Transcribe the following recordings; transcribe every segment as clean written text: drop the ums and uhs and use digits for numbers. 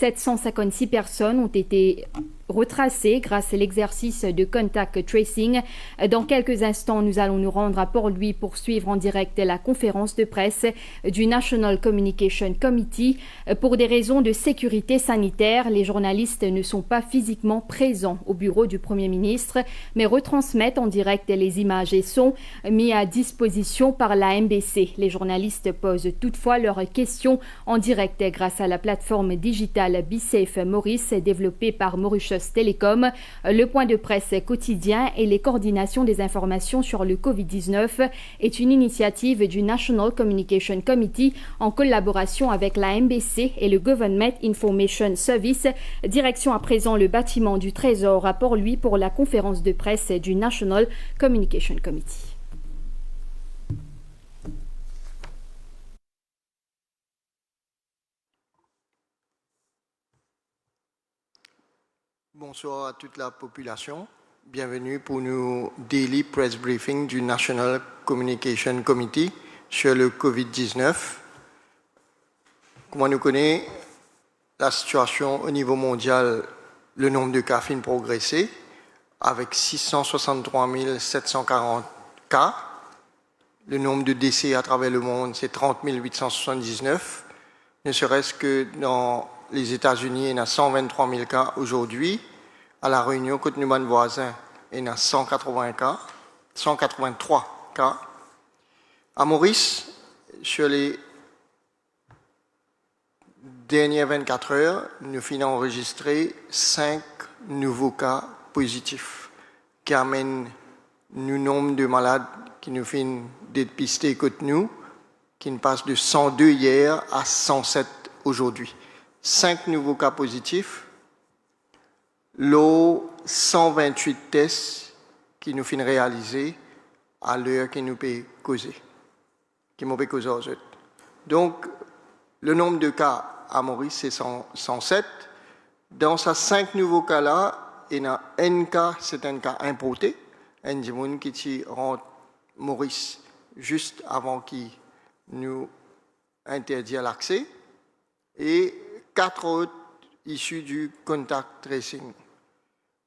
756 personnes ont été retracées grâce à l'exercice de contact tracing. Dans quelques instants, nous allons nous rendre à Port-Louis pour suivre en direct la conférence de presse du National Communication Committee. Pour des raisons de sécurité sanitaire, les journalistes ne sont pas physiquement présents au bureau du Premier ministre, mais retransmettent en direct les images et sons mis à disposition par la MBC. Les journalistes posent toutefois leurs questions en direct grâce à la plateforme digitale BeSafe Maurice développée par Mauritius Telecom. Le point de presse quotidien et les coordinations des informations sur le Covid-19 est une initiative du National Communication Committee en collaboration avec la MBC et le Government Information Service. Direction à présent le bâtiment du Trésor à Port-Louis pour la conférence de presse du National Communication Committee. Bonsoir à toute la population. Bienvenue pour nos Daily Press Briefing du National Communication Committee sur le Covid-19. Comme on nous connaît, la situation au niveau mondial, le nombre de cas a progressé avec 663 740 cas. Le nombre de décès à travers le monde, c'est 30 879. Ne serait-ce que dans les États-Unis, il y a 123 000 cas aujourd'hui. À La Réunion, côté nous voisin, il y a 183 cas. À Maurice, sur les dernières 24 heures, nous finissons enregistré 5 nouveaux cas positifs qui amènent le nombre de malades qui nous finissent dépistés côté nous, qui ne passe de 102 hier à 107 aujourd'hui. 5 nouveaux cas positifs. L'eau 128 tests qui nous finissent réaliser à l'heure qui nous peut causer, qui nous peut causer aux autres. Donc, le nombre de cas à Maurice, c'est 107. Dans ces 5 nouveaux cas-là, il y a un cas, c'est un cas importé, un monde qui rentre Maurice juste avant qu'il nous interdit l'accès, et 4 autres issus du contact tracing.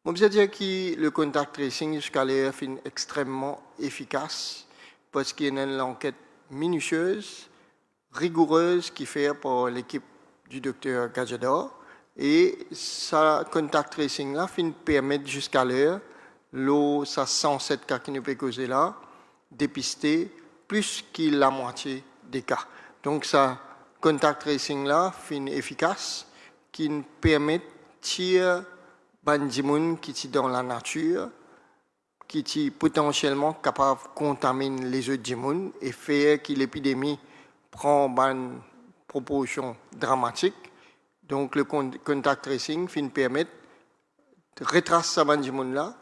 Je veux dire que le contact tracing jusqu'à l'heure est extrêmement efficace parce qu'il y a une enquête minutieuse, rigoureuse qui est faite par l'équipe du docteur Gajador, et ce contact tracing là permet jusqu'à l'heure, ça 107 cas qui nous peut causer là, dépister plus que la moitié des cas. Donc ça contact tracing là fin efficace qui nous permet de tirer des gens qui sont dans la nature, qui sont potentiellement capables de contaminer les autres gens et faire que l'épidémie prend une proportion dramatique. Donc le contact tracing fin permet de retracer ces gens là,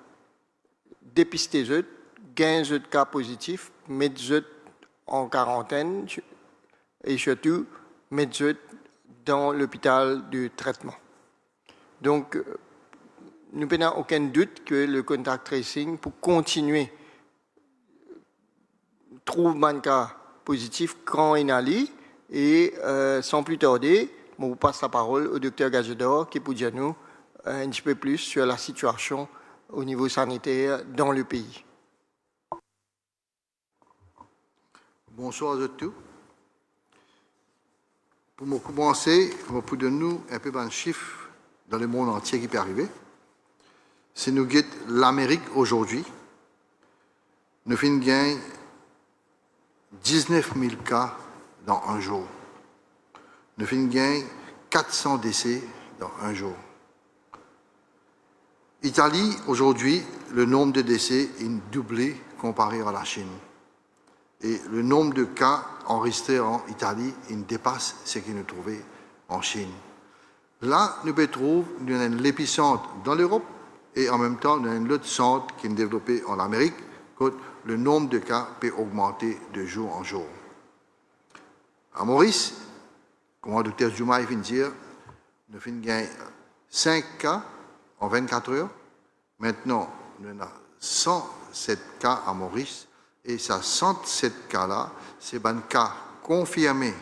dépister eux, gagner eux cas positifs, mettre eux en quarantaine et surtout mettre eux dans l'hôpital de traitement. Donc, nous n'avons aucun doute que le contact tracing, pour continuer, trouve un cas positif quand il allait, et sans plus tarder, je vous passe la parole au docteur Gajador qui peut dire nous un petit peu plus sur la situation au niveau sanitaire dans le pays. Bonsoir à tous. Pour commencer, on va donner nous un peu de chiffres dans le monde entier qui peut arriver. Si nous guettons l'Amérique aujourd'hui, nous finissons gagner 19 000 cas dans un jour. Nous finissons gagner 400 décès dans un jour. Italie, aujourd'hui, le nombre de décès est doublé comparé à la Chine. Et le nombre de cas enregistrés en Italie dépasse ce que nous trouvons en Chine. Là, nous trouvons l'épicentre dans l'Europe et en même temps, nous avons l'autre centre qui est développé en Amérique, où le nombre de cas peut augmenter de jour en jour. À Maurice, comme le docteur Juma vient de dire, nous avons gagné 5 cas en 24 heures. Maintenant, nous avons 107 cas à Maurice. Et ces 107 cas-là, c'est un cas confirmé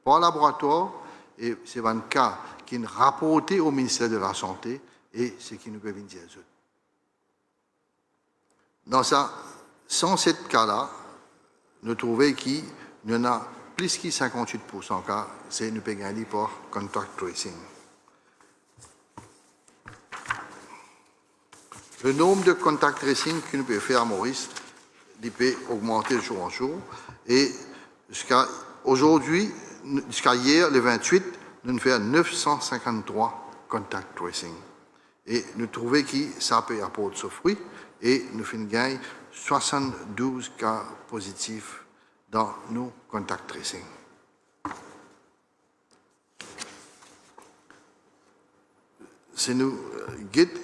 par laboratoire et c'est un cas qui est rapporté au ministère de la Santé et ce qui nous peut dire. Dans ça, sans ce cas-là, nous trouvons qu'il y en a plus que 58% cas, c'est nous pouvons gagner par contact tracing. Le nombre de contact tracing que nous pouvons faire à Maurice, il peut augmenter de jour en jour. Et jusqu'à aujourd'hui, jusqu'à hier, le 28, nous faisons 953 contact tracing. Et nous trouvons que ça peut apporter ce fruit et nous faisons gagner 72 cas positifs dans nos contact tracing. C'est nous guide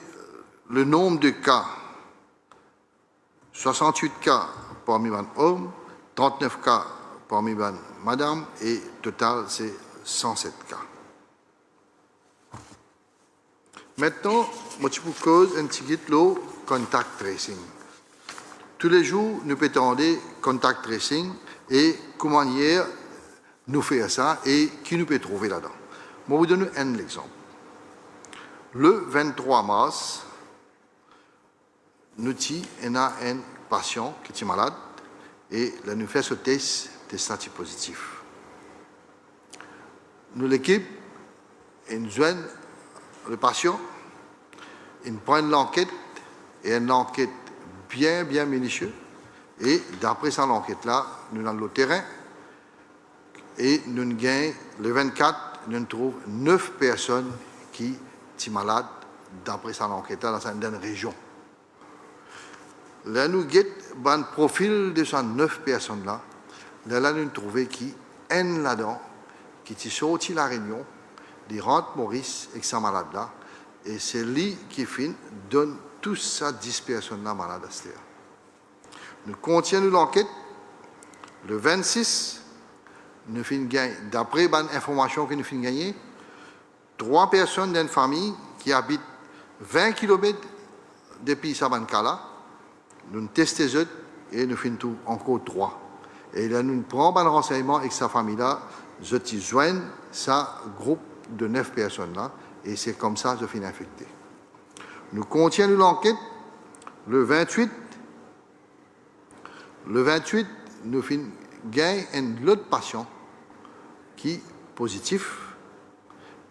le nombre de cas, 68 cas parmi les hommes, 39 cas parmi les madame, et total, c'est 107 cas. Maintenant, je vous cause un petit guide le contact tracing. Tous les jours, nous pouvons attendre contact tracing et comment hier nous faire ça et qui nous peut trouver là-dedans. Je vais vous donner un exemple. Le 23 mars, nous avons un patient qui est malade et là, nous faisons ce test positif. Nous, l'équipe, nous joignons le patient, nous prenons l'enquête et une enquête bien minutieuse. Et d'après cette enquête-là, nous allons au terrain et nous gagnons le 24, nous trouvons 9 personnes qui sont malades d'après cette enquête-là dans certaines régions. Là, nous avons le profil de ces 9 personnes-là. Là, nous trouvons qui un là-dedans, qui est sorti de la Réunion, des rentrent Maurice avec sa malade-là, et c'est lui qui donne toutes ces 10 personnes-là malades à cette heure. Nous continuons l'enquête. Le 26, nous finissons gagner, d'après l'information que nous finissons gagner, 3 personnes d'une famille qui habitent 20 km depuis Sabancala. Nous testons les autres et nous finissons encore 3. Et là, nous prenons un renseignement avec sa famille-là, je joignent ce groupe de 9 personnes-là, et c'est comme ça que je finis infecté. Nous continuons l'enquête. Le 28, nous gagnons un autre patient qui est positif,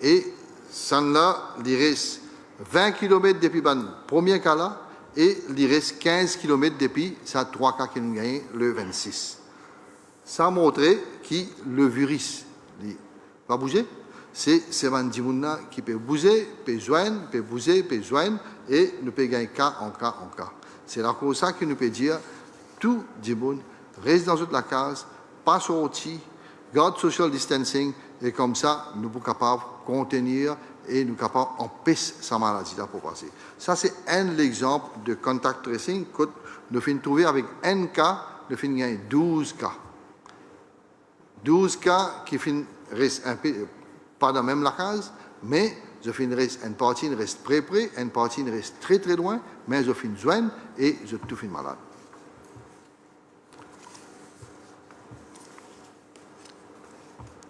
et ça là, il reste 20 km depuis le premier cas-là, et il reste 15 km depuis ces 3 cas que nous gagnons le 26. Ça montre que le virus va bouger. C'est un dimouna qui peut bouger, peut joindre, peut bouger, peut joindre, et nous peut gagner cas en cas en cas. C'est là pour ça que nous peut dire tout dimoun reste dans la case, pas sorti, garde social distancing, et comme ça, nous sommes capables de contenir et nous sommes capables d'empêcher sa maladie-là pour passer. Ça, c'est un exemple de contact tracing que nous finissons trouver avec un cas, nous finissons gagner 12 cas. 12 cas qui restent un peu, pas dans la même case, mais une partie reste près, une partie reste très loin, mais je finis joindre et je tout finis malade.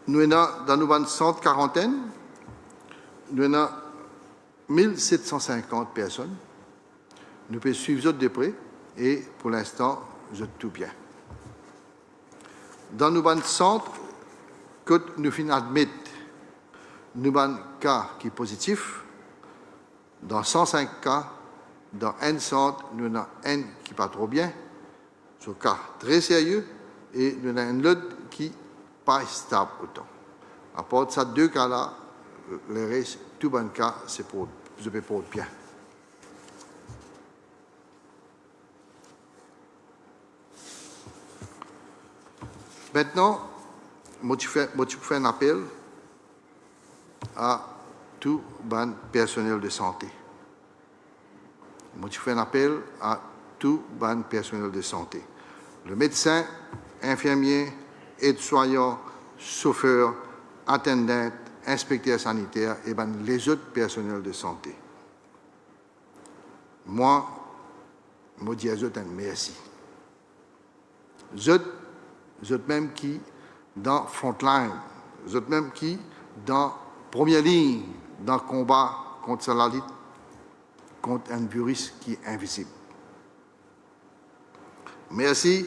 Nous avons dans nos centres quarantaine, nous avons 1750 personnes. Nous pouvons suivre de près et pour l'instant, je tout bien. Dans nos centres, que nous finissons admettre, nous avons un cas qui est positif. Dans 105 cas, dans un centre, nous avons un qui n'est pas trop bien. C'est un cas très sérieux et nous avons un autre qui n'est pas stable autant. À part de ces 2 cas-là, le reste, tout bon cas, c'est pour bien. Maintenant, je fais un appel à tout le personnel de santé. Je fais un appel à tout le personnel de santé. Le médecin, infirmier, aide-soignant, chauffeur, attendant, inspecteur sanitaire et les autres personnels de santé. Moi, je dis à eux un merci. Eux même qui dans frontline, eux même qui dans première ligne dans le combat contre la lutte contre un virus qui est invisible. Merci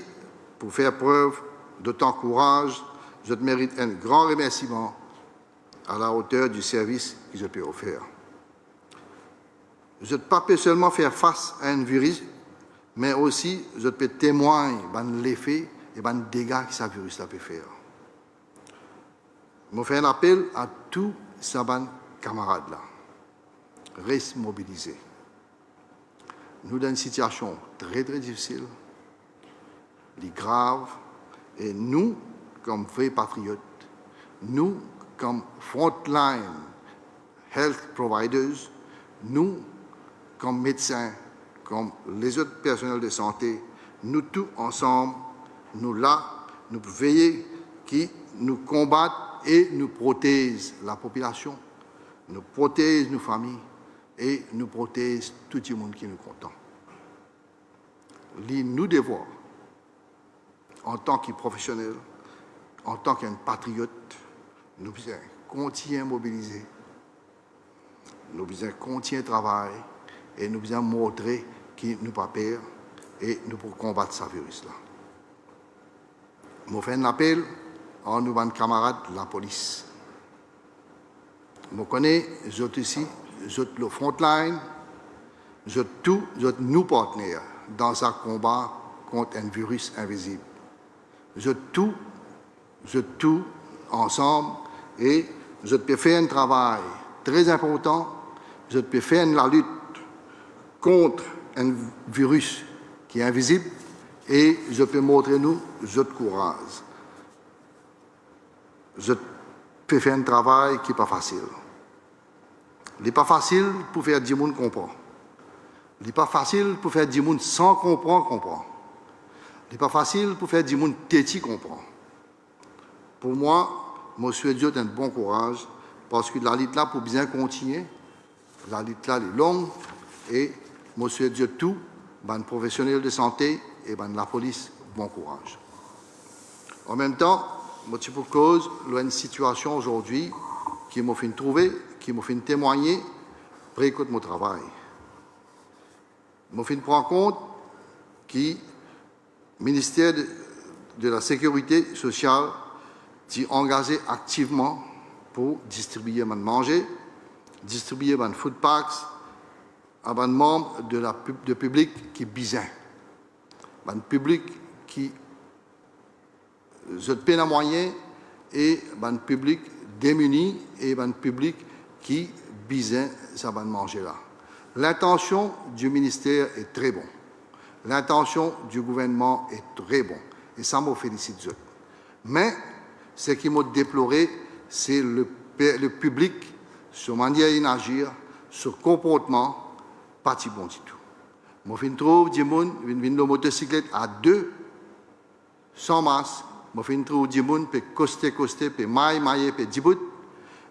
pour faire preuve de tant courage. Je te mérite un grand remerciement à la hauteur du service que je peux offrir. Je ne peux pas seulement faire face à un virus, mais aussi je peux témoigner de l'effet et des dégâts que ce virus peut faire. Je fais un appel à tous ces camarades-là. Reste mobilisés. Nous sommes dans une situation très, très difficile, grave, et nous, comme vrais patriotes, nous, comme frontline health providers, nous, comme médecins, comme les autres personnels de santé, nous tous ensemble, nous là, nous veillons qui nous combattent et nous protègent la population, nous protègent nos familles et nous protègent tout le monde qui nous content. Nous devons, en tant que professionnels, en tant qu'un patriote, nous devons continuer à mobiliser, nous devons continuer à travailler et nous devons montrer qu'il nous pas peur et nous pour combattre ce virus-là. Je fais un appel à nos camarades de la police. Je connais, je suis ici, je suis le frontline, je suis tous nos partenaires dans un combat contre un virus invisible. Je suis tous ensemble et je peux faire un travail très important, je peux faire la lutte contre un virus qui est invisible et je peux montrer nous je courage. Je peux faire un travail qui n'est pas facile. Il n'est pas facile pour faire 10 personnes comprendre. Il n'est pas facile pour faire 10 personnes sans comprendre. Il n'est pas facile pour faire 10 personnes têtis comprendre. Pour moi, je souhaite un bon courage parce que la lutte là pour bien continuer. La lutte là est longue et je souhaite tout, les professionnels de santé et la police, bon courage. En même temps, je pour cause, il y a une situation aujourd'hui qui m'a fait trouver, qui m'a fait témoigner, après de mon travail. Je me fait prendre compte que le ministère de la Sécurité sociale s'est engagé activement pour distribuer des manger, distribuer des food packs à des membres de public qui bizarre, un public qui se peine à moyen et un public démuni et un public qui bizarre ça va manger là. L'intention du ministère est très bonne. L'intention du gouvernement est très bonne. Et ça me félicite. Mais ce qui m'a déploré, c'est le public, sur manière d'agir, sur comportement, pas si bon du tout. Je trouve des gens qui viennent de motocyclette à 2, sans masque. Je trouve des gens qui coster, qui mailler, qui dibut.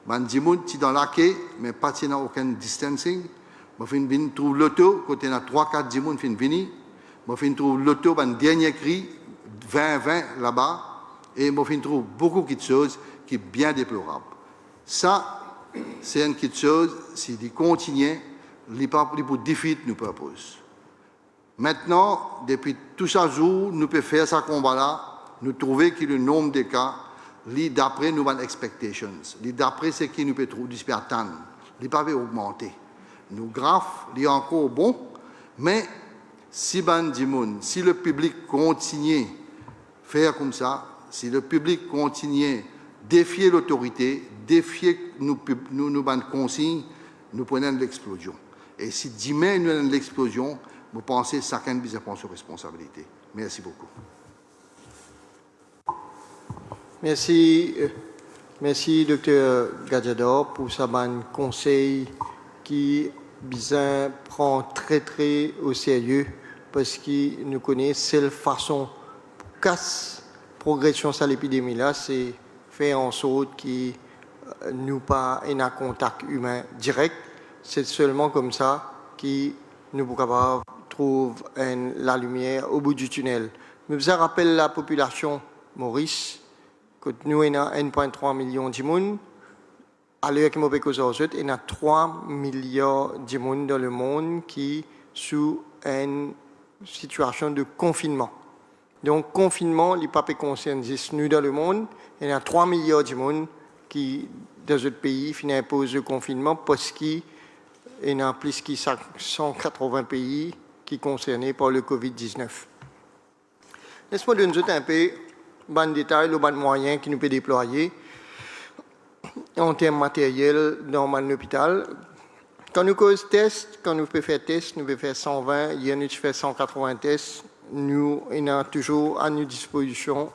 Des gens qui sont dans la quai, mais pas dans aucun distancing. Je trouve l'auto, quand il y a 3-4 gens qui viennent. Je trouve l'auto, un dernier cri, 20-20 là-bas. Et je trouve beaucoup de choses qui sont bien déplorables. Ça, c'est une petite chose, si il continue, il n'est pas pour défier nos purposes. Maintenant, depuis tout ça jour, nous pouvons faire ce combat-là, nous trouver que le nombre de cas, d'après nos expectations, d'après ce que nous pouvons attendre, il pas augmenter. Nous graphes, il est encore bon, mais si le public continue à faire comme ça, si le public continue à défier l'autorité, défier nos consignes, nous prenons l'explosion. Et si demain nous avons l'explosion, vous pensez que chacun doit prendre ses responsabilités. Merci beaucoup. Merci Dr Gadjador, pour ce bon conseil qui bien prend très très au sérieux parce qu'il nous connaît. Seule façon pour casser la progression de l'épidémie là, c'est faire en sorte qu'il nous pas un contact humain direct. C'est seulement comme ça que nous sommes capables de trouver la lumière au bout du tunnel. Nous rappelle la population Maurice que nous avons 1,3 million de monde. à l'heure qui m'a cause aujourd'hui, il y a 3 milliards de monde dans le monde qui sont sous une situation de confinement. Donc, confinement, il n'y a pas concerne juste nous dans le monde. Il y a 3 milliards de monde qui, dans d'autres pays, imposent le confinement parce qu'il y a plus de 180 pays qui sont concernés par le Covid-19. Laisse-moi donner un peu de détails, de moyens qui nous peut déployer en termes matériels dans l'hôpital. Quand nous faisons tests, quand nous pouvons faire tests, nous pouvons faire 120, hier nous faisons 180 tests. Nous avons toujours à notre disposition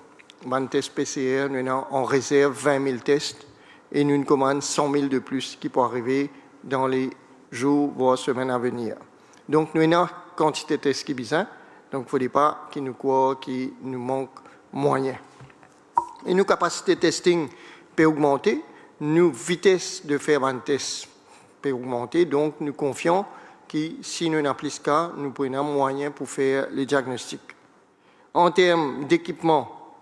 un test PCR, nous avons en réserve 20 000 tests et nous commandons 100 000 de plus qui pourraient arriver dans les jours, voire semaines à venir. Donc nous avons une quantité de tests qui est bizarre, donc il ne faudrait pas qu'il nous croit qu'il nous manque moyens. Et nos capacités de testing peuvent augmenter, nos vitesses de faire un test peuvent augmenter, donc nous confions que si nous n'avons plus de cas, nous pouvons avoir moyen pour faire les diagnostics. En termes d'équipement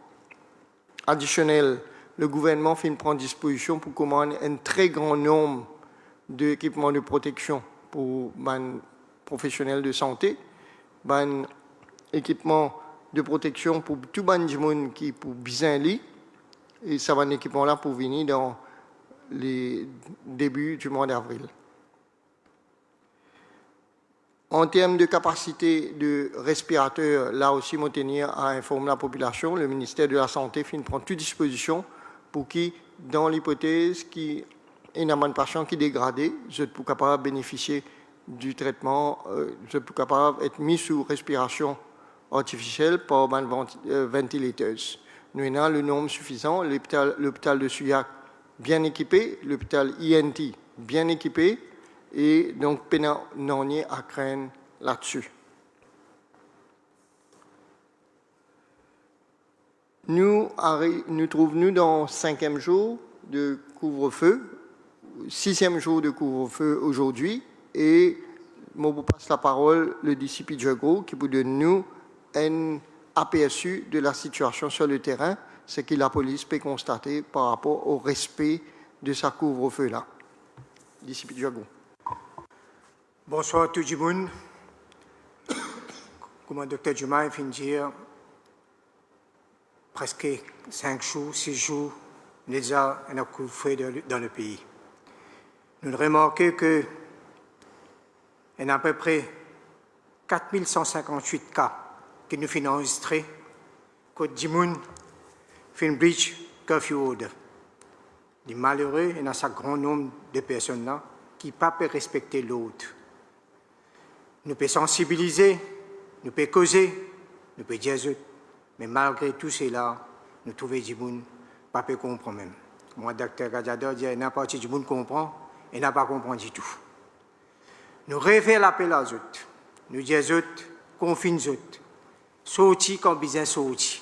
additionnel, le gouvernement prend disposition pour commander un très grand nombre d'équipements de protection pour les professionnels de santé, les équipements de protection pour tout le monde qui pour bien lit, et ça va un équipement là pour venir dans les débuts du mois d'avril. En termes de capacité de respirateurs, là aussi, je tenir à informer la population. Le ministère de la Santé prend toute disposition pour qui, dans l'hypothèse qu'il y a un patient qui est dégradé, je suis capable de bénéficier du traitement, je suis capable d'être mis sous respiration artificielle par un ventilateur. Nous avons le nombre suffisant, l'hôpital de Souillac bien équipé, l'hôpital INT bien équipé, et donc non à craindre là-dessus. Nous trouvons dans le 5e jour de couvre-feu, 6e jour de couvre-feu aujourd'hui, et je vous passe la parole le disciple Djago qui vous donne nous un aperçu de la situation sur le terrain, ce que la police peut constater par rapport au respect de sa couvre-feu-là. Disciple Djago. Bonsoir tout le monde. Comme le docteur Juma vient de dire, presque 5 jours, 6 jours, déjà un couvre-feu dans le pays. Nous remarquons qu'il y a à peu près 4158 cas que nous avons enregistrés, que le monde fait une breach curfew order. Les malheureux, il y a un grand nombre de personnes là qui ne peuvent pas respecter l'autre. Nous pouvons sensibiliser, nous pouvons causer, nous pouvons dire, mais malgré tout cela, nous trouvons du monde pas peut comprendre même. Moi, docteur Gadiador dit, n'importe qui du monde comprend et n'a pas compris du tout. Nous refaisons l'appel à eux. Nous disons, confine eux. Sorti quand besoin sorti.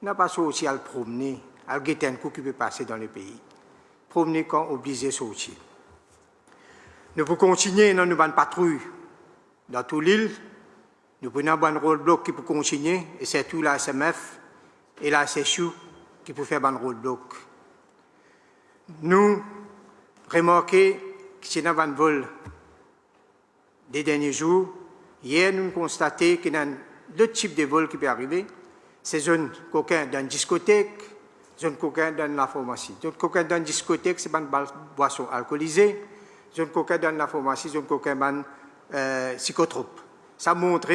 N'a pas sorti à le promener, à le guetter un coup qui peut passer dans le pays. Promener quand obligé de sortir. Nous pouvons continuer dans nos patrouilles. Dans toute l'île, nous prenons un roadblock qui peut continuer, et c'est tout la SMF et la CSU qui peut faire un roadblock. Nous remarquons que c'est dans un vol des derniers jours. Hier, nous constatons qu'il y a deux types de vols qui peuvent arriver. C'est zone coquin dans une discothèque, zone coquin dans la pharmacie. Zone coquin dans une discothèque, c'est une boisson alcoolisée. Zone coquin dans la pharmacie, zone coquin dans psychotrope. Ça montre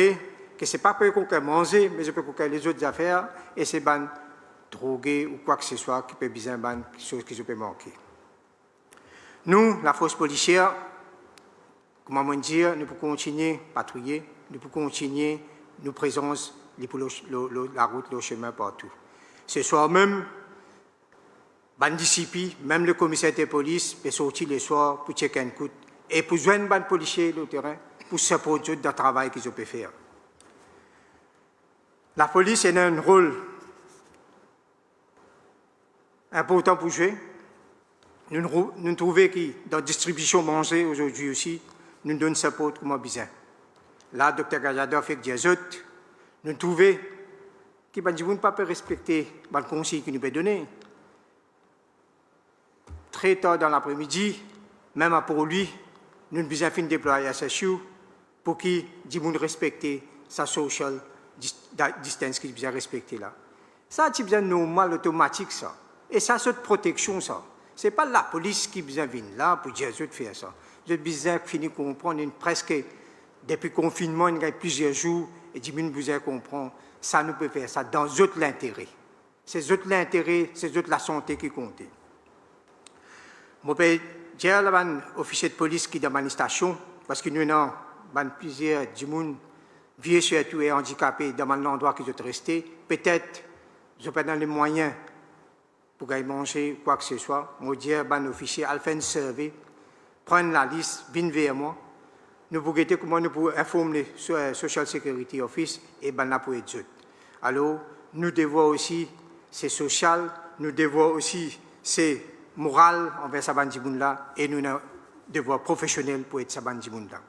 que ce n'est pas pour qu'on mange, mais je peux qu'on les autres affaires et c'est ban drogué ou quoi que ce soit qui peut bien ban chose qui peut manquer. Nous, la force policière, comment on dire, nous pouvons continuer à patrouiller, nous pouvons continuer nos présences la route, le chemin partout. Ce soir même, bandicipi, même le commissaire de police peut sortir le soir pour checker un coup et pour joindre les policiers sur le terrain pour se produire dans le travail qu'ils peuvent faire. La police a un rôle important pour jouer. Nous trouvons que dans la distribution manger aujourd'hui aussi, nous donnons support comme besoin. Là, le docteur Gajador fait des autres. Nous trouvons que ne peut pas respecter le conseil qu'il nous peut donner. très tard dans l'après-midi, même pour lui, nous avons besoin de déployer SSU pour qu'il respecte sa social distance qu'il besoin respecter là. Ça, c'est bien normal, automatique, ça. Et ça, c'est de protection, ça. Ce n'est pas la police qui besoin de venir là pour dire, je vais faire ça. Je vais besoin de finir comprendre, presque, depuis le confinement, il y a plusieurs jours, et j'ai besoin de comprendre, ça nous peut faire ça dans l'intérêt. C'est l'intérêt, c'est la santé qui compte. Je peux dire à l'officier de police qui est dans ma station, parce que nous avons plusieurs vieux surtout et handicapés dans l'endroit qui sont restés, peut-être, je pas dans les moyens pour aller manger quoi que ce soit. Je dis à l'officier, à faire une survey, prendre la liste, venir vers moi. Nous pouvons guetter comment nous pouvons informer le Social Security Office et là pour être. Alors, nous devons aussi, c'est social, nous devons aussi, c'est moral envers ce bandit-là et nous avons devoir professionnel pour être ce bandit-là.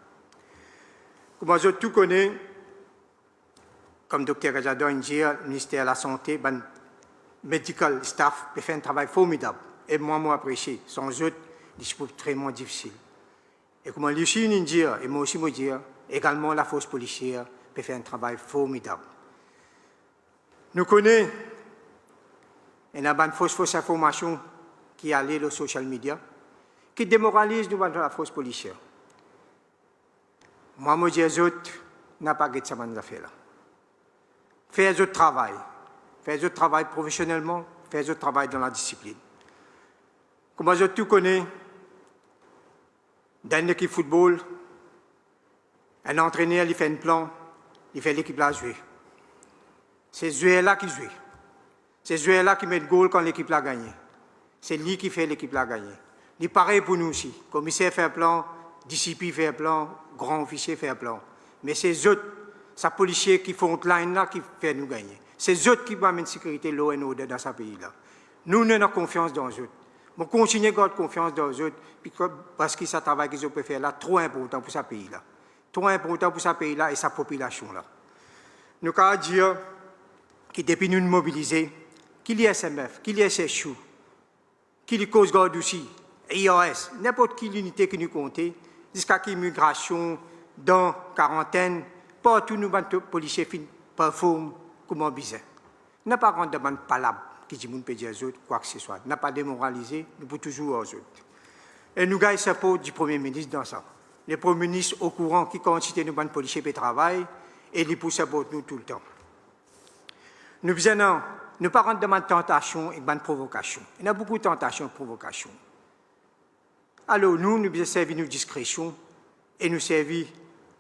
Comme je tout connais, comme Dr. Rajadon dit, le ministère de la Santé, le medical staff peut faire un travail formidable. Et moi, apprécié. Sans eux, c'est extrêmement difficile. Et comme Lucie nous dit, et moi aussi me dis, également la force policière peut faire un travail formidable. Nous connaissons, il y a une fausse information qui allait aux social media, qui démoralise nous la force policière. Moi, je dis aux autres, n'a pas de ça faire là. Faire autre travail. Faire autre travail professionnellement, faire autre travail dans la discipline. Comme je tout connais, dans l'équipe football, un entraîneur, il fait un plan, il fait l'équipe là jouer. C'est ce joueur-là qui joue. C'est ce joueur-là qui met le goal quand l'équipe l'a gagné. C'est lui qui fait l'équipe l'a gagné. Il est pareil pour nous aussi. Commissaire fait un plan, disciple fait un plan, grand officier fait un plan. Mais c'est eux, ces policiers qui font line là qui fait nous gagner. C'est eux qui vont mettre sécurité l'eau et l'ordre dans ce pays-là. Nous avons confiance dans eux. Nous continuons à garder confiance dans eux parce que ce travail qu'ils peuvent faire là trop important pour ce pays-là. Trop important pour ce pays-là et sa population-là. Nous avons dire que depuis nous mobiliser, qu'il y ait SMF, qu'il y ait SSU, qu'il y ait Coast Guard aussi, IRS, n'importe quelle unité qui nous compte, jusqu'à l'immigration, dans quarantaine, partout nous, les policiers performent comme on besoin. Nous n'avons pas de demande palable qui dit qu'on peut dire aux autres, quoi que ce soit. Nous n'avons pas démoralisé, nous pouvons toujours aux autres. Et nous avons le support du Premier ministre dans ça. Le Premier ministre au courant qui quantité nous, les policiers, pour travail, et il pousse nous tout le temps. Nous ne nous pas rendre de tentation et de provocation. Il y a beaucoup de tentations et de provocations. Alors nous devons servir nos discrétions et nous servir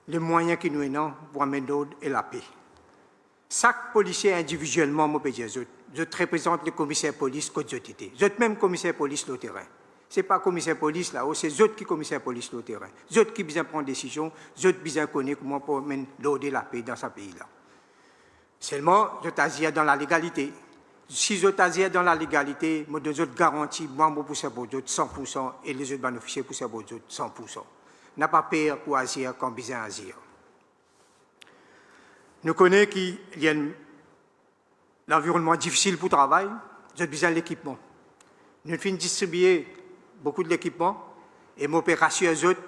les moyens qui nous ont pour amener l'ordre et la paix. Chaque policier individuellement, je représente le commissaire police que je suis. Je suis même commissaire police sur le terrain. Ce n'est pas commissaire police là-haut, c'est eux qui sont commissaire police sur le terrain. Eux qui besoin prendre des décisions, eux qui besoin connaître comment pour amener l'ordre et la paix dans ce pays-là. Seulement, je t'agis dans la légalité. Si je t'agis dans la légalité, moi, je garantis, moi, je pousse pour d'autres 100% et les autres bénéficiaires poussent pour d'autres 100%. N'a pas peur pour agir quand besoin agir. Nous connaissons qu'il y a un environnement difficile pour le travail, j'ai besoin de l'équipement. Nous finissons distribuer beaucoup de l'équipement et m'opération aux autres.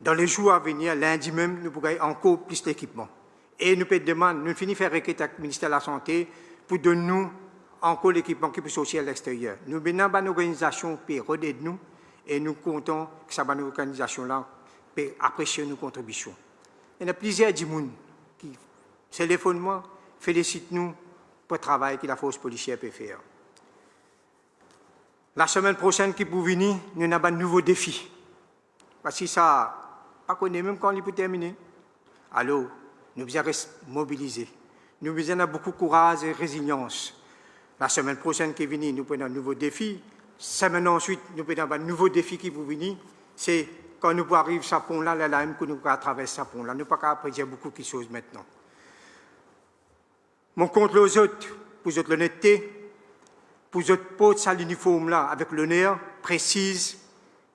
Dans les jours à venir, lundi même, nous pourrons encore plus d'équipement. Et nous nous finissons faire requête avec le ministère de la Santé pour donner nous encore l'équipement qui peut sortir à l'extérieur. Nous avons une organisation qui peut aider nous et nous comptons que cette organisation-là peut apprécier nos contributions. Il y a plusieurs gens qui téléphonent moi, félicitent nous pour le travail que la force policière peut faire. La semaine prochaine qui peut venir, nous avons un nouveau défi. Parce que ça, pas connaît même quand il peut terminer. Alors, nous devons rester mobilisés. Nous avons beaucoup de courage et de résilience. La semaine prochaine qui vient, nous prenons un nouveau défi. Semaine ensuite, nous prenons un nouveau défi qui vous venir. C'est quand nous arrivons à ce pont-là, que nous pouvons traverser ce pont-là. Nous ne pouvons pas apprécier beaucoup de choses maintenant. Mon compte aux autres, pour votre honnêteté, pour votre porte à l'uniforme-là, avec l'honneur, précise,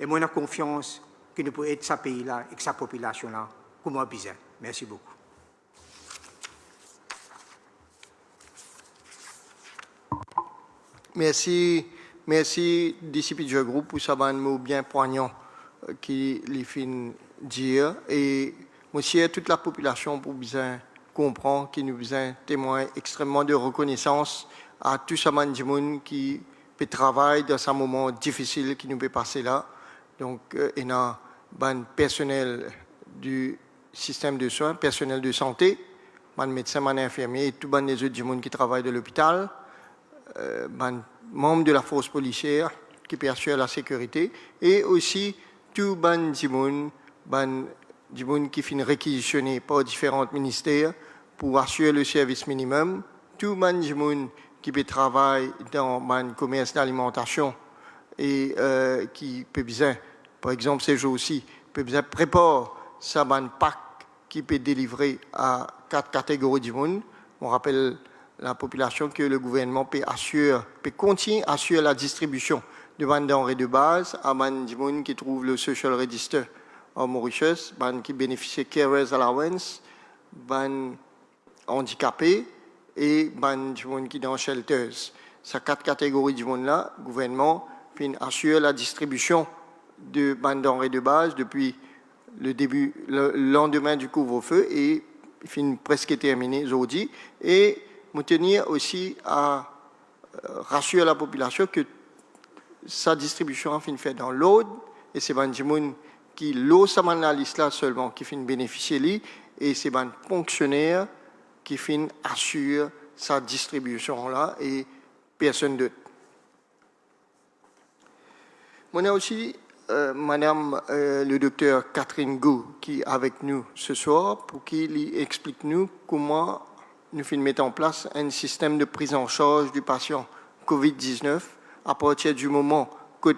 et moi, j'ai confiance que nous pouvons aider ce pays-là et que sa population-là, comme on a besoin. Merci beaucoup. Merci, merci DCP Joy Group pour ça un mot bien poignant qui les fin dire et aussi toute la population pour bien comprendre qui nous besoin témoin extrêmement de reconnaissance à tout ce monde qui peut travailler dans ce moment difficile qui nous peut passer là. Donc, il y a un personnel du système de soins, personnel de santé, un médecin, un infirmier et tout les autres gens qui travaillent de l'hôpital, membres de la force policière qui peut assurer la sécurité et aussi tout les gens qui finissent réquisitionnés par différents ministères pour assurer le service minimum, tout les gens qui peut travailler dans le commerce d'alimentation et qui peut bien, par exemple ces jours-ci, peut bien préparer ça pack qui peut délivrer à 4 catégories de monde. On rappelle la population que le gouvernement peut continuer à assurer la distribution de denrées de base à des gens qui trouvent le social register en Mauritius, qui bénéficient de carers allowance, handicapés et des gens qui sont dans shelters. Ces 4 catégories de monde-là, le gouvernement assure la distribution de denrées de base depuis le lendemain du couvre-feu et presque terminé aujourd'hui. Et nous tenir aussi à rassurer la population que sa distribution a fait dans l'ordre et c'est des gens qui l'ont la liste là seulement qui bénéficier et c'est des fonctionnaires qui assurent sa distribution là et personne d'autre. On a aussi Madame le docteur Catherine Gou qui est avec nous ce soir pour qu'il explique nous comment nous mettons en place un système de prise en charge du patient COVID-19 à partir du moment que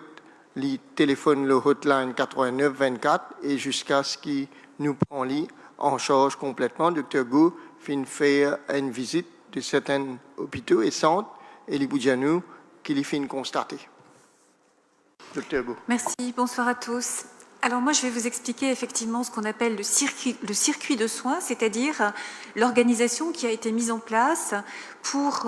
il téléphone le hotline 89 24 et jusqu'à ce qu'il nous prend en charge complètement. Docteur Gou fait une visite de certains hôpitaux et centres et il dit à nous qu'il fait constater. Merci, bonsoir à tous. Alors moi, je vais vous expliquer effectivement ce qu'on appelle le circuit de soins, c'est-à-dire l'organisation qui a été mise en place pour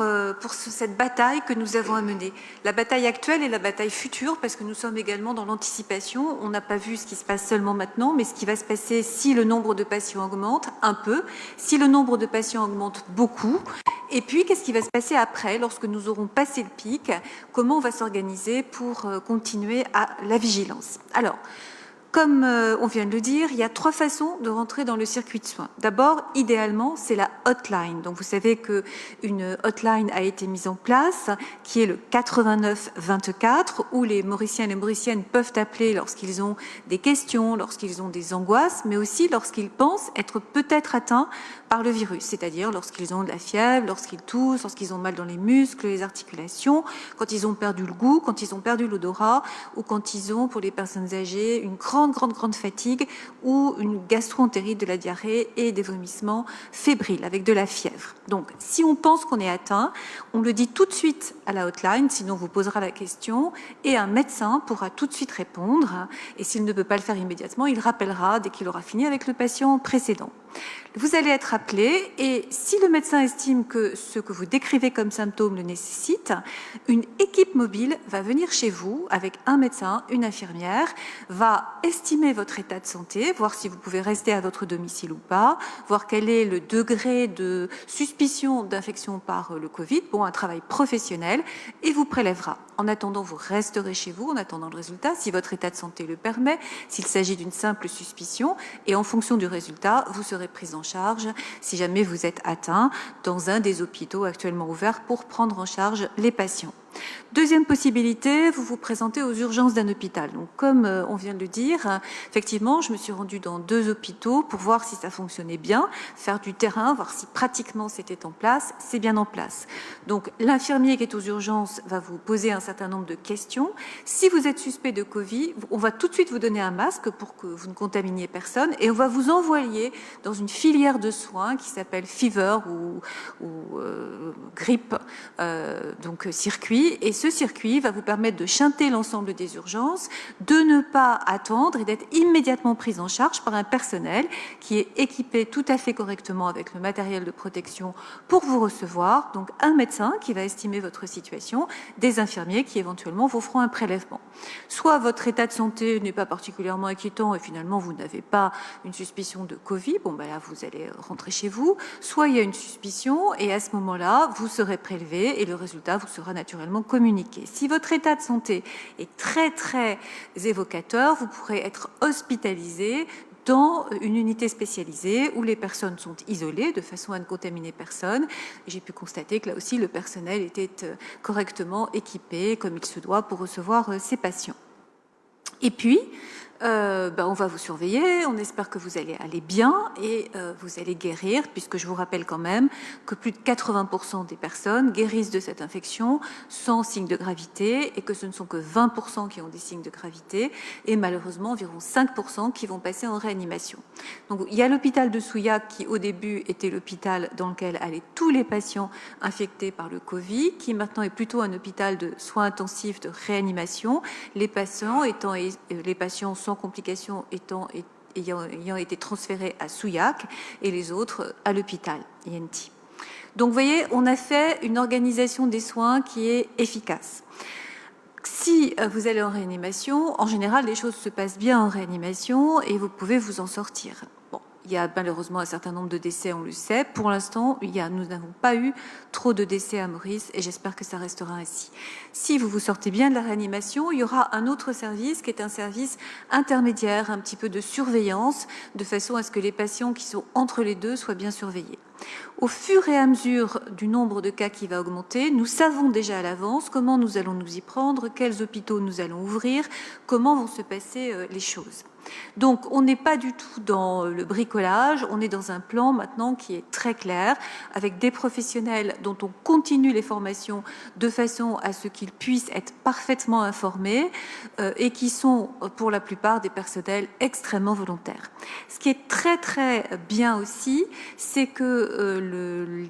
cette bataille que nous avons à mener. La bataille actuelle et la bataille future, parce que nous sommes également dans l'anticipation. On n'a pas vu ce qui se passe seulement maintenant, mais ce qui va se passer si le nombre de patients augmente un peu, si le nombre de patients augmente beaucoup. Et puis, qu'est-ce qui va se passer après, lorsque nous aurons passé le pic? Comment on va s'organiser pour continuer à la vigilance? Alors, comme on vient de le dire, il y a 3 façons de rentrer dans le circuit de soins. D'abord, idéalement, c'est la hotline. Donc, vous savez qu'une hotline a été mise en place, qui est le 8924, où les Mauriciens et les Mauriciennes peuvent appeler lorsqu'ils ont des questions, lorsqu'ils ont des angoisses, mais aussi lorsqu'ils pensent être peut-être atteints par le virus, c'est-à-dire lorsqu'ils ont de la fièvre, lorsqu'ils toussent, lorsqu'ils ont mal dans les muscles, les articulations, quand ils ont perdu le goût, quand ils ont perdu l'odorat, ou quand ils ont, pour les personnes âgées, une grande fatigue ou une gastro-entérite, de la diarrhée et des vomissements fébriles avec de la fièvre. Donc, si on pense qu'on est atteint, on le dit tout de suite à la hotline, sinon on vous posera la question, et un médecin pourra tout de suite répondre, et s'il ne peut pas le faire immédiatement, il rappellera dès qu'il aura fini avec le patient précédent. Vous allez être appelé et si le médecin estime que ce que vous décrivez comme symptômes le nécessite, une équipe mobile va venir chez vous avec un médecin, une infirmière, va estimer votre état de santé, voir si vous pouvez rester à votre domicile ou pas, voir quel est le degré de suspicion d'infection par le Covid, un travail professionnel, et vous prélèvera. En attendant, vous resterez chez vous, en attendant le résultat, si votre état de santé le permet, s'il s'agit d'une simple suspicion, et en fonction du résultat, vous serez pris en charge si jamais vous êtes atteint dans un des hôpitaux actuellement ouverts pour prendre en charge les patients. Deuxième possibilité, vous vous présentez aux urgences d'un hôpital. Donc, comme on vient de le dire, effectivement, je me suis rendue dans 2 hôpitaux pour voir si ça fonctionnait bien, faire du terrain, voir si pratiquement c'était en place, c'est bien en place. Donc, l'infirmier qui est aux urgences va vous poser un certain nombre de questions. Si vous êtes suspect de Covid, on va tout de suite vous donner un masque pour que vous ne contaminiez personne et on va vous envoyer dans une filière de soins qui s'appelle fever ou grippe, donc circuit, circuit, et ce circuit va vous permettre de shunter l'ensemble des urgences, de ne pas attendre et d'être immédiatement prise en charge par un personnel qui est équipé tout à fait correctement avec le matériel de protection pour vous recevoir, donc un médecin qui va estimer votre situation, des infirmiers qui éventuellement vous feront un prélèvement. Soit votre état de santé n'est pas particulièrement inquiétant et finalement vous n'avez pas une suspicion de Covid, bon ben là vous allez rentrer chez vous, soit il y a une suspicion et à ce moment-là vous serez prélevé et le résultat vous sera naturellement communiqué. Si votre état de santé est très très évocateur, vous pourrez être hospitalisé dans une unité spécialisée où les personnes sont isolées de façon à ne contaminer personne. J'ai pu constater que là aussi le personnel était correctement équipé comme il se doit pour recevoir ces patients. Et puis, on va vous surveiller, on espère que vous allez aller bien et vous allez guérir, puisque je vous rappelle quand même que plus de 80% des personnes guérissent de cette infection sans signe de gravité et que ce ne sont que 20% qui ont des signes de gravité et malheureusement environ 5% qui vont passer en réanimation. Donc il y a l'hôpital de Souillac qui au début était l'hôpital dans lequel allaient tous les patients infectés par le Covid, qui maintenant est plutôt un hôpital de soins intensifs de réanimation, les patients sans complications ayant été transférés à Souillac et les autres à l'hôpital INT. Donc vous voyez, on a fait une organisation des soins qui est efficace. Si vous allez en réanimation, en général, les choses se passent bien en réanimation et vous pouvez vous en sortir. Bon, il y a malheureusement un certain nombre de décès, on le sait. Pour l'instant, nous n'avons pas eu trop de décès à Maurice et j'espère que ça restera ainsi. Si vous vous sortez bien de la réanimation, il y aura un autre service qui est un service intermédiaire, un petit peu de surveillance, de façon à ce que les patients qui sont entre les deux soient bien surveillés. Au fur et à mesure du nombre de cas qui va augmenter, nous savons déjà à l'avance comment nous allons nous y prendre, quels hôpitaux nous allons ouvrir, comment vont se passer les choses. Donc, on n'est pas du tout dans le bricolage, on est dans un plan maintenant qui est très clair, avec des professionnels dont on continue les formations de façon à ce qu'ils puissent être parfaitement informés et qui sont pour la plupart des personnels extrêmement volontaires. Ce qui est très très bien aussi, c'est que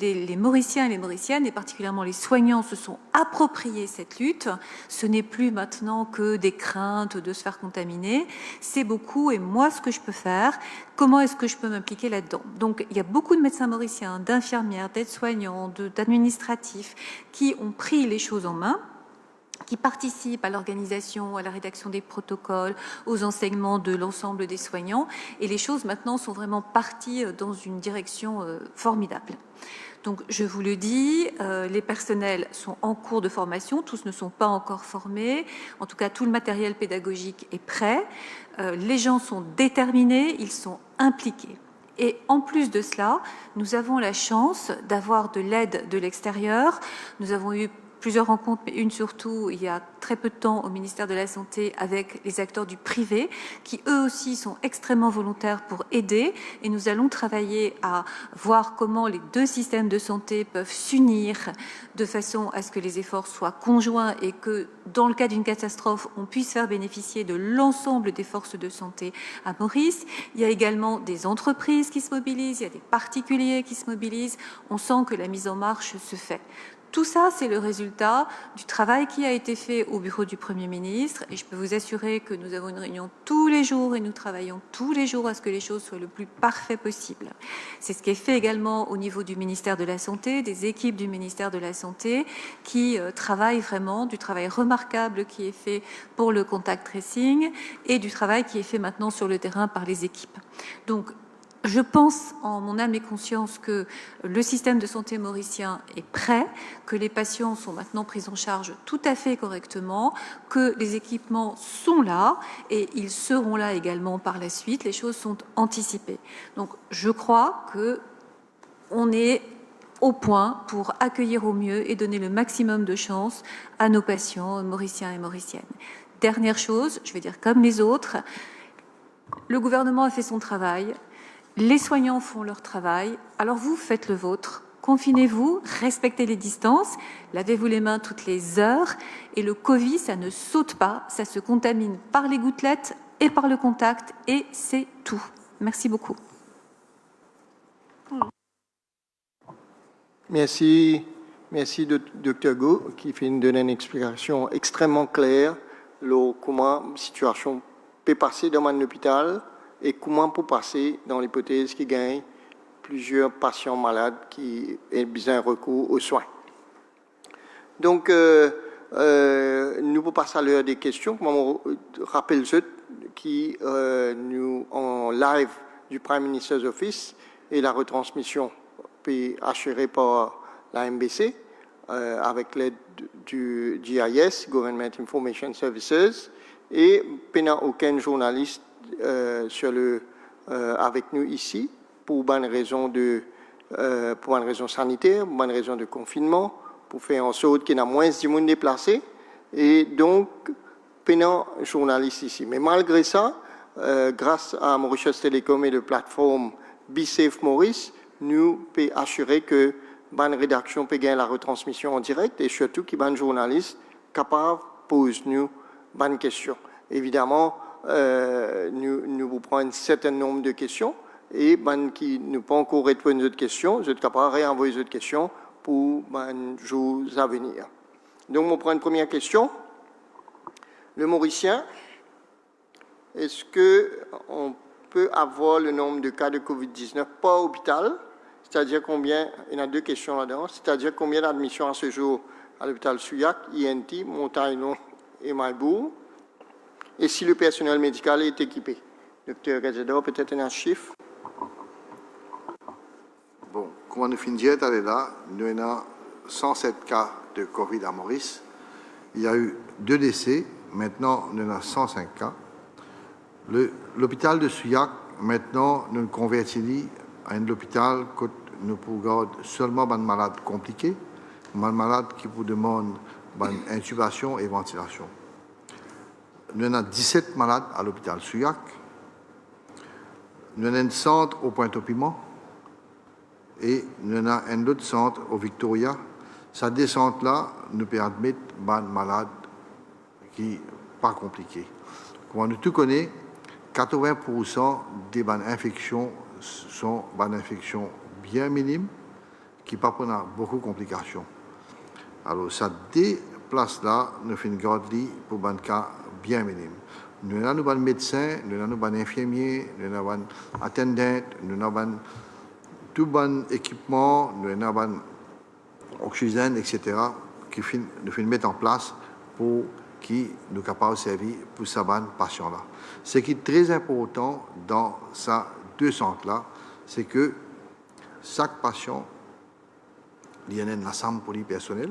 les Mauriciens et les Mauriciennes, et particulièrement les soignants, se sont appropriés cette lutte. Ce n'est plus maintenant que des craintes de se faire contaminer, c'est beaucoup. Et moi, ce que je peux faire, comment est-ce que je peux m'impliquer là-dedans? Donc, il y a beaucoup de médecins mauriciens, d'infirmières, d'aides-soignants, d'administratifs qui ont pris les choses en main, qui participent à l'organisation, à la rédaction des protocoles, aux enseignements de l'ensemble des soignants. Et les choses maintenant sont vraiment parties dans une direction formidable. Donc, je vous le dis, les personnels sont en cours de formation, tous ne sont pas encore formés. En tout cas, tout le matériel pédagogique est prêt. Les gens sont déterminés, ils sont impliqués. Et en plus de cela, nous avons la chance d'avoir de l'aide de l'extérieur. Nous avons eu plusieurs rencontres, mais une surtout il y a très peu de temps au ministère de la Santé avec les acteurs du privé qui eux aussi sont extrêmement volontaires pour aider et nous allons travailler à voir comment les deux systèmes de santé peuvent s'unir de façon à ce que les efforts soient conjoints et que dans le cas d'une catastrophe, on puisse faire bénéficier de l'ensemble des forces de santé à Maurice. Il y a également des entreprises qui se mobilisent, il y a des particuliers qui se mobilisent. On sent que la mise en marche se fait. Tout ça, c'est le résultat du travail qui a été fait au bureau du Premier ministre et je peux vous assurer que nous avons une réunion tous les jours et nous travaillons tous les jours à ce que les choses soient le plus parfait possible. C'est ce qui est fait également au niveau du ministère de la Santé, des équipes du ministère de la Santé qui travaillent vraiment, du travail remarquable qui est fait pour le contact tracing et du travail qui est fait maintenant sur le terrain par les équipes. Donc, je pense en mon âme et conscience que le système de santé mauricien est prêt, que les patients sont maintenant pris en charge tout à fait correctement, que les équipements sont là et ils seront là également par la suite. Les choses sont anticipées. Donc je crois qu'on est au point pour accueillir au mieux et donner le maximum de chance à nos patients mauriciens et mauriciennes. Dernière chose, je vais dire comme les autres, le gouvernement a fait son travail. Les soignants font leur travail, alors vous faites le vôtre. Confinez-vous, respectez les distances, lavez-vous les mains toutes les heures et le Covid, ça ne saute pas, ça se contamine par les gouttelettes et par le contact et c'est tout. Merci beaucoup. Merci, Merci Dr. Go qui fait donner une explication extrêmement claire sur comment la situation peut passer dans un hôpital et comment peut passer dans l'hypothèse qui gagne plusieurs patients malades qui ont besoin de recours aux soins. Donc, nous pouvons passer à l'heure des questions. Comme je rappelle ceux qui nous en live du Prime Minister's Office et la retransmission est assurée par la MBC avec l'aide du GIS, Government Information Services, et il n'y a aucun journaliste avec nous ici pour une raison sanitaire, pour une raison de confinement, pour faire en sorte qu'il y ait moins de monde déplacé, et donc il y a un journaliste ici. Mais malgré ça, grâce à Mauritius Telecom et la plateforme BeSafe Maurice, nous pouvons assurer que la rédaction peut gagner la retransmission en direct et surtout qu'il y a un journaliste capable de poser nous bonnes questions. Évidemment, nous vous prenons un certain nombre de questions et qui ne peuvent pas encore répondre aux autres questions, vous êtes capable de réenvoyer les autres questions pour les jours à venir. Donc, on prend une première question. Le Mauricien, est-ce qu'on peut avoir le nombre de cas de COVID-19 par hôpital? C'est-à-dire combien, il y a deux questions là-dedans, c'est-à-dire combien d'admissions à ce jour à l'hôpital Souillac, INT, Montaignon et Maïbourg, et si le personnel médical est équipé. Docteur Gazador, peut-être un chiffre? Bon, comme on finit là, nous avons 107 cas de Covid à Maurice. Il y a eu 2 décès, maintenant nous avons 105 cas. L'hôpital de Souillac, maintenant, nous convertis à un hôpital que nous pouvons garder seulement des malades compliqués, des malades qui vous demandent intubation et ventilation. Nous avons 17 malades à l'hôpital Souillac. Nous avons un centre au Pointe-au-Piment et nous avons un autre centre au Victoria. Cette descente-là nous peut admettre des malades qui ne sont pas compliqués. Comme nous tous connaissons, 80% des infections sont des infections bien minimes qui ne peuvent pas beaucoup de complications. Alors, ça déplace-là, nous faisons une garde pour des cas bien minimes. Nous avons des médecins, nous avons des infirmiers, nous avons des attendants, nous avons tout bon équipement, nous avons des oxygène, etc., qui nous mettre en place pour qui nous sommes capables de servir pour ces patients-là. Ce qui est très important dans ces 2 centres-là, c'est que chaque patient, il y a une chambre pour lui personnel,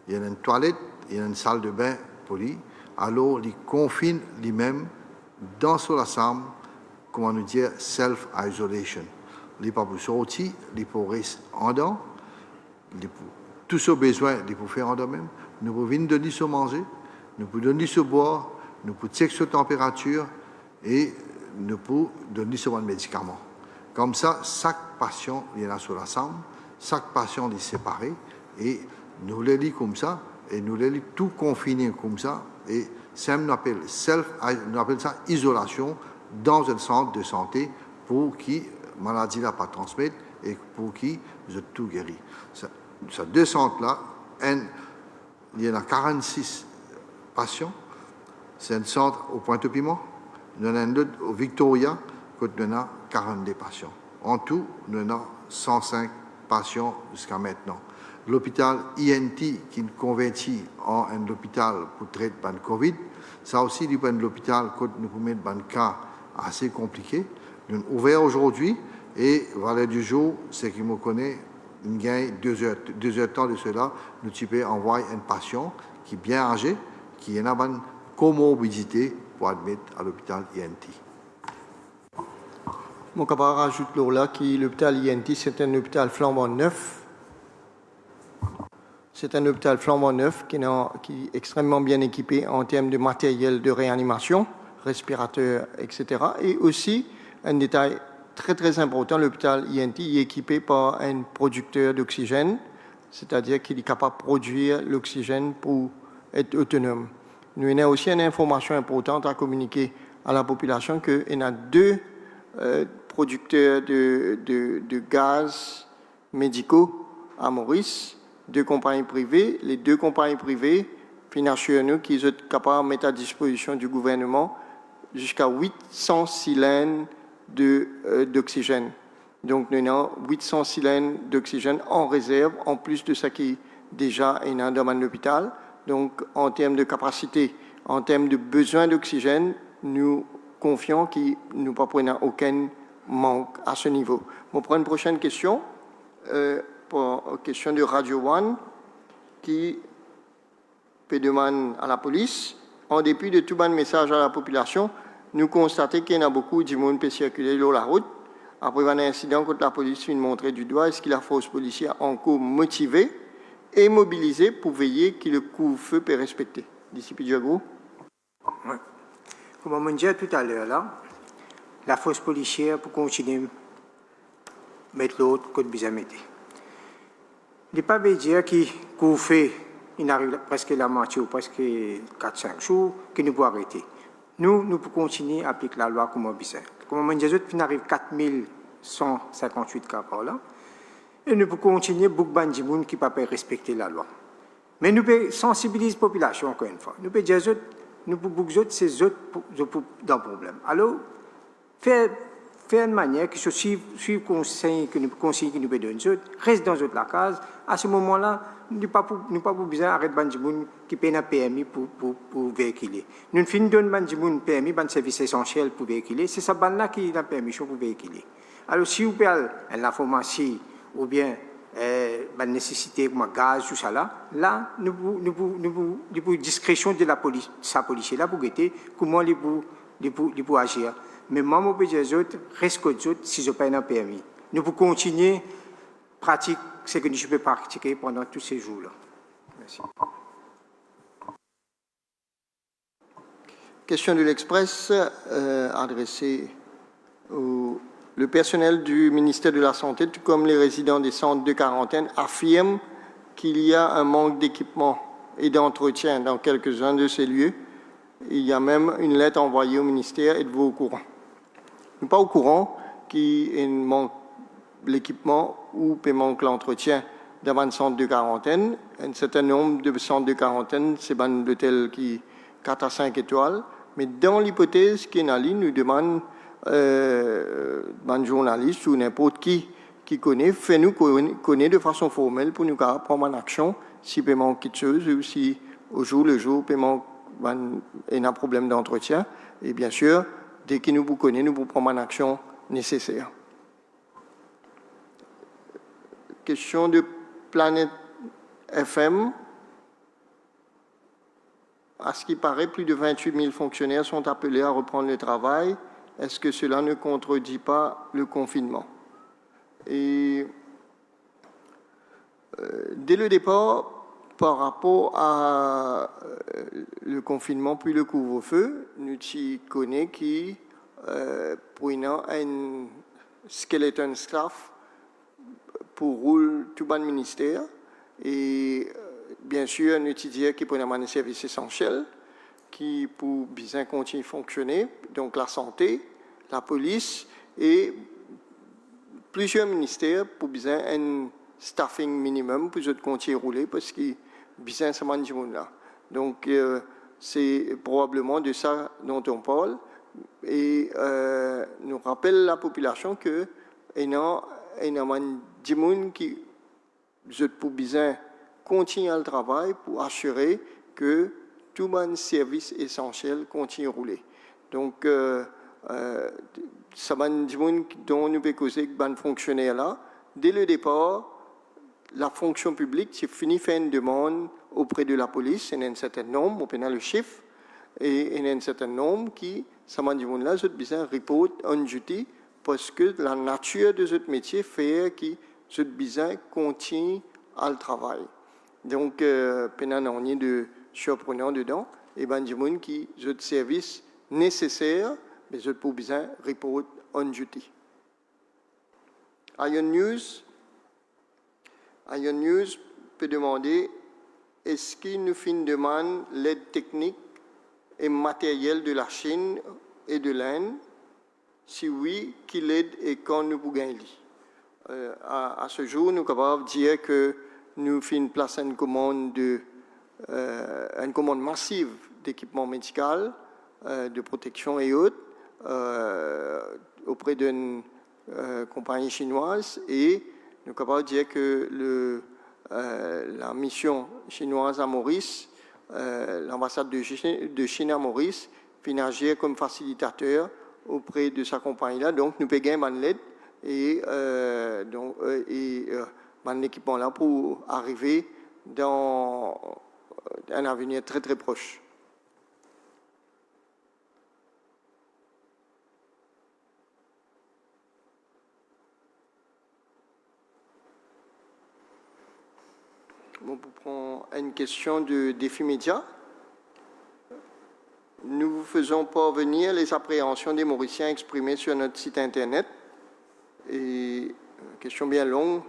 il y a une toilette, il y a une salle de bain pour lui, alors il confine lui-même dans la chambre, comment nous dire, self-isolation. Il ne peut pas sortir, il peut rester en dedans, tout ce besoin, il peut faire en dedans même. Nous pouvons venir donner ce manger, nous pouvons donner ce boire, nous pouvons checker sa température et nous pouvons donner ce médicament. Comme ça, chaque patient est là sur la chambre, chaque patient est séparé et nous les lisons comme ça et nous les lisons tout confinés comme ça et ça nous appelle ça isolation dans un centre de santé pour qui la maladie n'a pas transmettre et pour qui vous êtes tout guéri. Ces 2 centres-là, il y en a 46 patients. C'est un centre au Pointe-au-Piment. Il y en a un autre au Victoria, où il y en a 42 patients. En tout, il y en a 105 patients jusqu'à maintenant. L'hôpital INT, qui est converti en un hôpital pour traiter le COVID, ça aussi, c'est un hôpital où nous pouvons mettre un cas assez compliqué. Nous sommes ouverts aujourd'hui et, valeur du jour, c'est qui me connaît, il gagne 2 heures de temps de cela, nous pouvons envoyer un patient qui est bien âgé, qui a une comorbidité pour admettre à l'hôpital INT. Mon camarade rajoute là que l'hôpital INT, c'est un hôpital flambant neuf. C'est un hôpital flambant neuf qui est extrêmement bien équipé en termes de matériel de réanimation, respirateurs, etc. Et aussi, un détail très très important, l'hôpital INT est équipé par un producteur d'oxygène, c'est-à-dire qu'il est capable de produire l'oxygène pour être autonome. Nous avons aussi une information importante à communiquer à la population qu'il y a 2 producteurs de gaz médicaux à Maurice 2 compagnies privées. Les 2 compagnies privées financent nous qui sont capables de mettre à disposition du gouvernement jusqu'à 800 cylindres d'oxygène. Donc, nous avons 800 cylindres d'oxygène en réserve, en plus de ce qui est déjà dans l'hôpital. Donc, en termes de capacité, en termes de besoin d'oxygène, nous confions que nous ne prenons aucun manque à ce niveau. On prend une prochaine question, pour question de Radio One, qui peut demander à la police, en dépit de tout bon message à la population, nous constatons qu'il y a beaucoup de monde qui circuler sur la route. Après un incident contre la police, une montrée du doigt, est-ce que la force policière est encore motivée et mobilisée pour veiller que le couvre-feu peut respecter? D'ici Pidjagou. Ouais. Comme on disait tout à l'heure, là, la force policière pour continuer à mettre l'autre côté bizamité. Il n'est pas veut dire que couvre-feu, il arrive presque la moitié ou presque 4-5 jours, que nous pouvons arrêter. Nous pouvons continuer à appliquer la loi comme on dit. Comme on dit, il arrive 4158 cas par là. Et nous pouvons continuer beaucoup de gens qui ne peuvent pas respecter la loi. Mais nous pouvons sensibiliser la population encore une fois. Nous pouvons dire, nous pouvons ces autres dans le problème. Alors, faire une manière que suivre le conseil que nous pouvons donner, reste dans la case. À ce moment-là, nous n'avons pas besoin d'arrêter les gens qui payent un PMI pour véhiculer. Nous donnons les gens PMI, un service essentiel pour véhiculer. C'est ça qui a la permission pour véhiculer. Alors, si vous avez la pharmacie ou bien la nécessité comme gaz, tout ça là, nous avons discrétion de la police, sa policier là pour guetter comment ils peuvent agir. Mais moi, je peux dire aux autres, reste aux autres si je paye un permis. Nous pouvons continuer à pratiquer ce que je peux pratiquer pendant tous ces jours-là. Merci. Question de l'Express adressée au le personnel du ministère de la Santé, tout comme les résidents des centres de quarantaine, affirment qu'il y a un manque d'équipement et d'entretien dans quelques-uns de ces lieux. Il y a même une lettre envoyée au ministère. Êtes-vous au courant? Nous ne sommes pas au courant qu'il manque l'équipement ou qu'il manque l'entretien dans un centre de quarantaine. Un certain nombre de centres de quarantaine, c'est un hôtel qui 4 à 5 étoiles. Mais dans l'hypothèse qu'il y a nous demandons un journaliste ou n'importe qui connaît, fait-nous connaître de façon formelle pour nous prendre en action si il manque quelque chose ou si au jour le jour il manque un problème d'entretien. Et bien sûr, dès qu'il nous connaît, nous pouvons prendre en action nécessaire. Question de Planète FM. À ce qui paraît, plus de 28 000 fonctionnaires sont appelés à reprendre le travail. Est-ce que cela ne contredit pas le confinement? Et dès le départ, par rapport à le confinement puis le couvre-feu, nous connaissons qui prenant un skeleton staff pour rouler tout le ministère et bien sûr nous disons qui prenons un service essentiel qui pour bien continuer à fonctionner, donc la santé, la police et plusieurs ministères pour bien un staffing minimum pour continuer à rouler parce que bien ça mange là. Donc c'est probablement de ça dont on parle et nous rappelle la population que il y a des gens qui pour bien continuer le travail pour assurer que tout le service essentiel continue à rouler. Donc, ça va être des gens dont nous pouvons causer que les fonctionnaires là. Dès le départ, la fonction publique, c'est fini faire une demande auprès de la police, il y a un certain nombre, on peut le chiffre, et il y a un certain nombre qui, ça va être des gens là, ils besoin de report on duty, parce que la nature de ce métier fait qu'ils ont besoin de continuer à le travail. Donc, on est de surprenant dedans, et ben des gens qui ont des services nécessaires, mais ils ont besoin de report on duty. Ion News peut demander est-ce qu'il nous fait une demande l'aide technique et matérielle de la Chine et de l'Inde? Si oui, qui l'aide et quand nous pouvons gagner? À ce jour, nous sommes capables de dire que nous faisons place à une commande massive d'équipements médicaux, de protection et autres, auprès d'une compagnie chinoise, et nous sommes capables de dire que la mission chinoise à Maurice, l'ambassade de Chine à Maurice, vient agir comme facilitateur auprès de sa compagnie-là. Donc, nous payons une lettre et un équipement-là pour arriver dans un avenir très très proche. Bon, pour prendre une question de défi média, nous vous faisons parvenir les appréhensions des Mauriciens exprimées sur notre site internet. Et question bien longue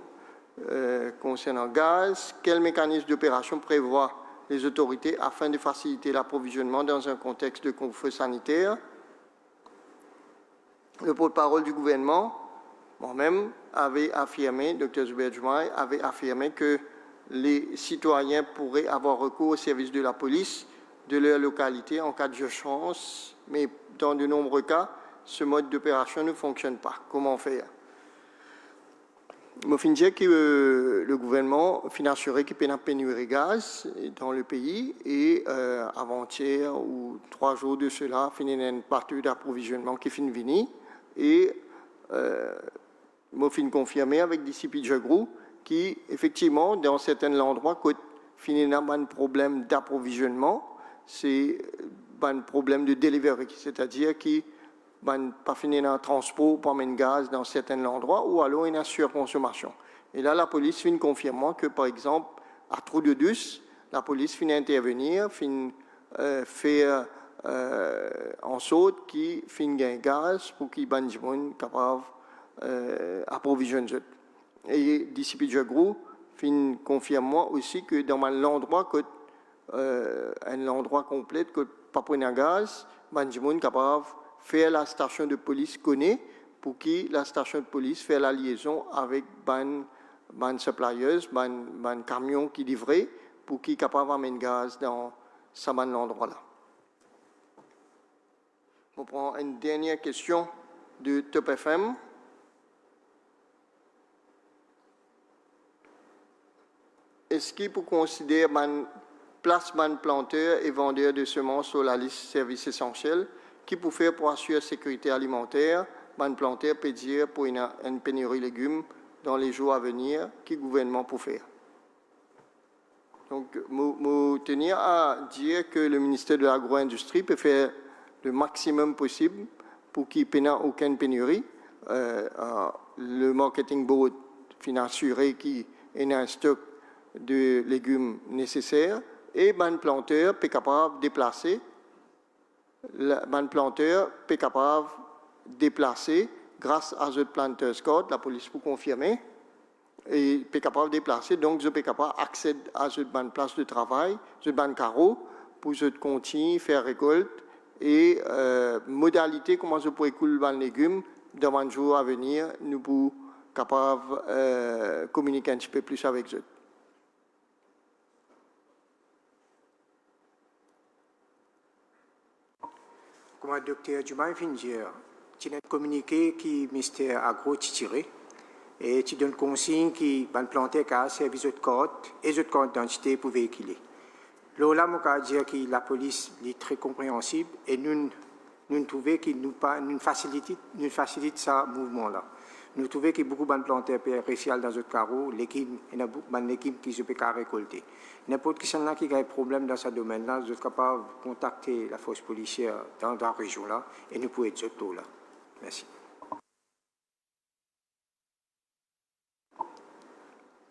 concernant gaz. Quel mécanisme d'opération prévoit les autorités afin de faciliter l'approvisionnement dans un contexte de couvre-feu sanitaire? Le porte-parole du gouvernement, moi-même, avait affirmé, Dr Zubair Joumaï, avait affirmé que les citoyens pourraient avoir recours au service de la police de leur localité en cas d'urgence, mais dans de nombreux cas, ce mode d'opération ne fonctionne pas. Comment faire? Je vais dire que le gouvernement a assuré qu'il y a une pénurie de gaz dans le pays et avant-hier ou 3 jours de cela, il y a une partie d'approvisionnement qui finit venir et je vais confirmer avec Disciple Jagrou qui, effectivement, dans certains endroits, quand il y a un problème d'approvisionnement, c'est un problème de delivery, c'est-à-dire qu'il n'y a pas fini un transport pour amener gaz dans certains endroits ou alors une surconsommation. Et là, la police finit confirmant que, par exemple, à Trou-de-Dus, la police finit intervenir, finit faire en sorte qu'il finit un gaz pour qu'il y ait des gens capables d'approvisionner. Et d'ici Pidjagrou, fin confirme moi aussi que dans l'endroit un endroit complet que pas prendre gaz, banjimoun capable faire la station de police connaît pour qui la station de police fait la liaison avec ban suppliers, ban camion qui livrait pour qui capable d'amener gaz dans ce endroit là. On prend une dernière question de Top FM. Est-ce qu'il peut considérer placement planteur et vendeur de semences sur la liste services essentiels qui peut faire pour assurer la sécurité alimentaire, planteur peut dire pour une pénurie de légumes dans les jours à venir, qui le gouvernement peut faire? Donc, je tenir à dire que le ministère de l'Agro-Industrie peut faire le maximum possible pour qu'il n'y ait aucune pénurie. Le marketing board finit assurer qu'il y a un stock de légumes nécessaires et le planteur peut capable de déplacer. Le planteur peut capable de déplacer grâce à ce planteur Scott, la police pour confirmer, et peut capable de déplacer. Donc, je peux capable d'accéder à cette place de travail, ce carreau, pour je continuer faire récolte et modalité comment je pourrais couler les légumes dans un jour à venir, nous pouvons capable communiquer un petit peu plus avec eux. Comme le docteur Joumaï vient de dire, tu as communiqué qui le ministère agro tiré et tu donnes consigne qui va planter car service de code et de code d'identité pour véhiculer. Là, je peux dire que la police est très compréhensible et nous trouvons qu'il nous facilite ce mouvement-là. Nous trouvons qu'il y a beaucoup de planteurs réciales dans notre carreau, l'équipe, il y a beaucoup d'équipes qui se peuvent récolter. N'importe qui qui a un problème dans ce domaine-là, vous êtes capable de contacter la force policière dans la région-là et nous pouvons être surtout là. Merci.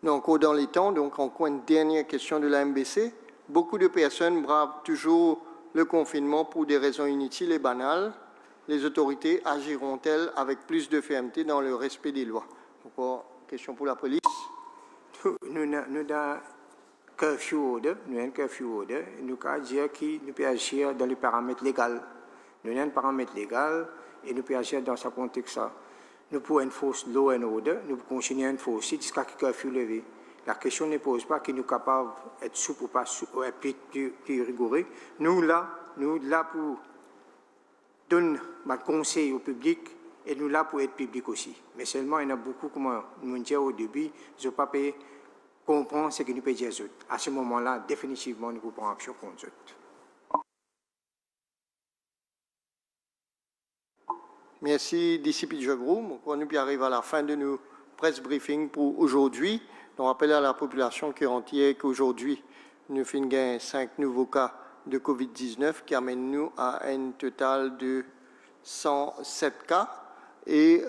Donc, dans les temps, donc encore une dernière question de la MBC. Beaucoup de personnes bravent toujours le confinement pour des raisons inutiles et banales. Les autorités agiront-elles avec plus de fermeté dans le respect des lois? Encore question pour la police. Nous avons un curfew order, nous pouvons dire que nous pouvons agir dans les paramètres légaux. Nous avons un paramètre légal et nous pouvons agir dans ce contexte-là. Nous pouvons enforcer law and order, nous pouvons continuer à enforcer jusqu'à ce que le curfew levé. La question ne pose pas qui nous capables d'être souple ou pas souple, ou être plus rigoureux. Nous là pour donner un conseil au public et nous là pour être public aussi. Mais seulement, il y en a beaucoup, comme nous disons au début, je ne peux pas comprendre ce que nous pouvons dire. À ce moment-là, définitivement, nous pouvons prendre action contre eux. Merci, disciple Jegroum. On nous arrive à la fin de nos press briefing pour aujourd'hui. On rappelle à la population qui est entière qu'aujourd'hui, nous finissons 5 nouveaux cas de COVID-19 qui amènent nous à un total de 107 cas. Et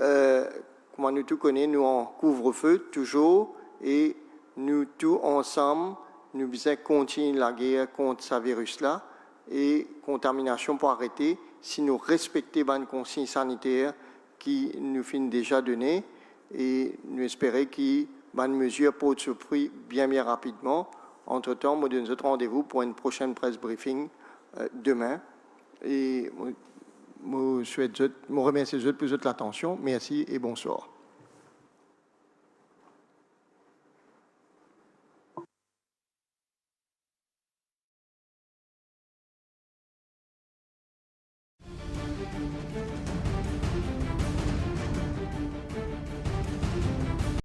comme nous tous connaissons, nous en couvre-feu toujours et nous tous ensemble, nous devons continuer la guerre contre ce virus-là et contamination pour arrêter si nous respectons les consignes sanitaires qui nous finissent déjà données et nous espérons que les mesures portent ce fruit bien rapidement. Entre-temps, nous donne notre rendez-vous pour une prochaine presse briefing demain. Et je remercie pour votre attention. Merci et bonsoir.